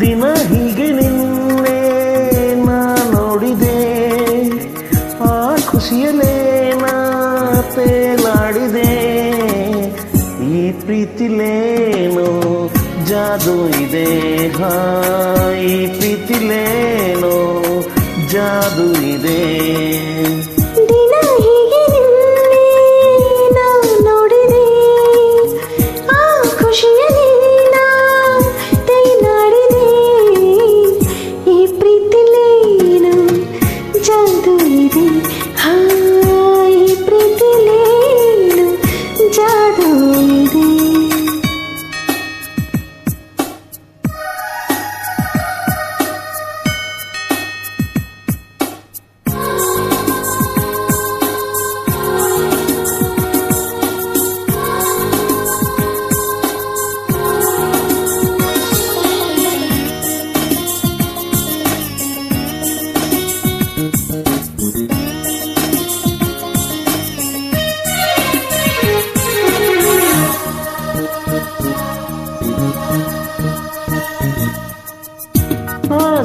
ದಿನ ಹೀಗೆ ನಿನ್ನೆ ನಾ ನೋಡಿದೆ, ಆ ಖುಷಿಯಲ್ಲೇ ನಾ ತೇಲಾಡಿದೆ. ಈ ಪ್ರೀತಿಲೇನೋ ಜಾದು ಇದೆ, ಹಾ ಈ ಪ್ರೀತಿಲೇನೋ ಜಾದು ಇದೆ.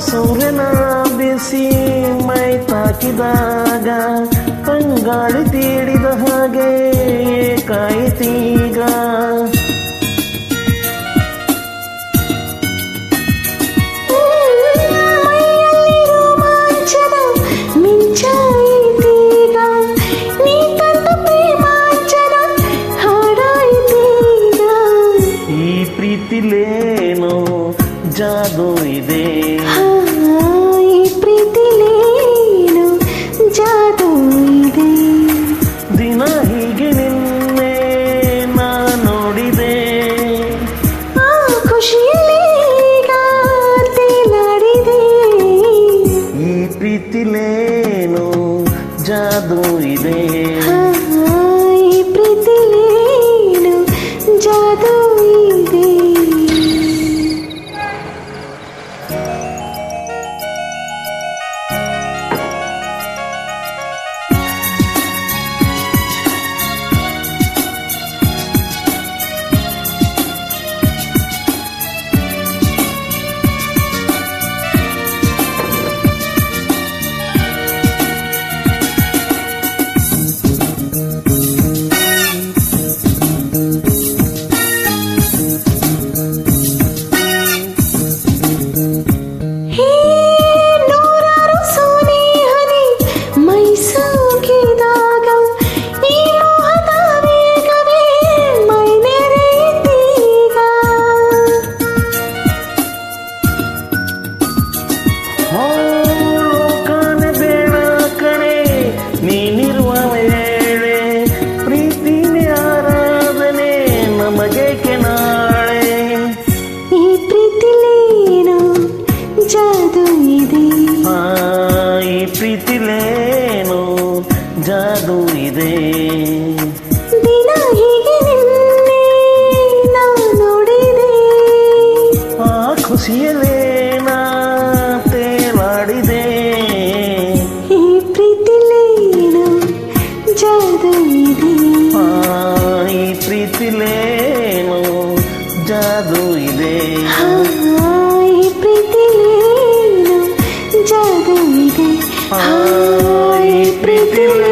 ಸೂರ್ಯನ ಬಿಸಿ ಮೈ ತಾಕಿದಾಗ ತಂಗಾಳಿ ತೀಡಿದ ಹಾಗೆ ಕಾಯಿತೀಗ. ಈ ಪ್ರೀತಿಲೇನೋ ಜಾದು ಇದೆ, ಈ ಪ್ರೀತಿಲೇನು ಜಾದು ಇದೆ. ದಿನ ಹೀಗೆ ನಿನ್ನೆ ನಾ ನೋಡಿದೆ, ಆ ಖುಷಿಯಲ್ಲಿ ತೇಲಾಡಿದೆ. ಈ ಪ್ರೀತಿಲೇನು ಜಾದು ಇದೆ, ಈ ಪ್ರೀತಿಲೇನು ಜಾದು ಇದೆ. ನೀನಿರುವ ವೇಳೆ ಪ್ರೀತಿನೇ ಆರಾಧನೆ ನಮಗೇಕೆ ನಾಳೆ. ಈ ಪ್ರೀತಿಲೇನೋ ಜಾದು ಇದೆ, ಈ ಪ್ರೀತಿಲೇನೋ ಜಾದು ಇದೆ. ದಿನ ಹೀಗೆ ನಿನ್ನೆ ನಾ ನೋಡಿದೆ, ಆ ಖುಷಿಯಲ್ಲೇ ನಾ ತೇಲಾಡಿದೆ. ಈ ಪ್ರೀತಿಲೇನೋ ಜಾದು ಇದೆ, ಈ ಪ್ರೀತಿಲೇನೋ ಜಾದು ಇದೆ. ಈ ಪ್ರೀತಿಲೇನೋ ಜಾದು ಇದೆ. ಈ ಪ್ರೀತಿಲೇ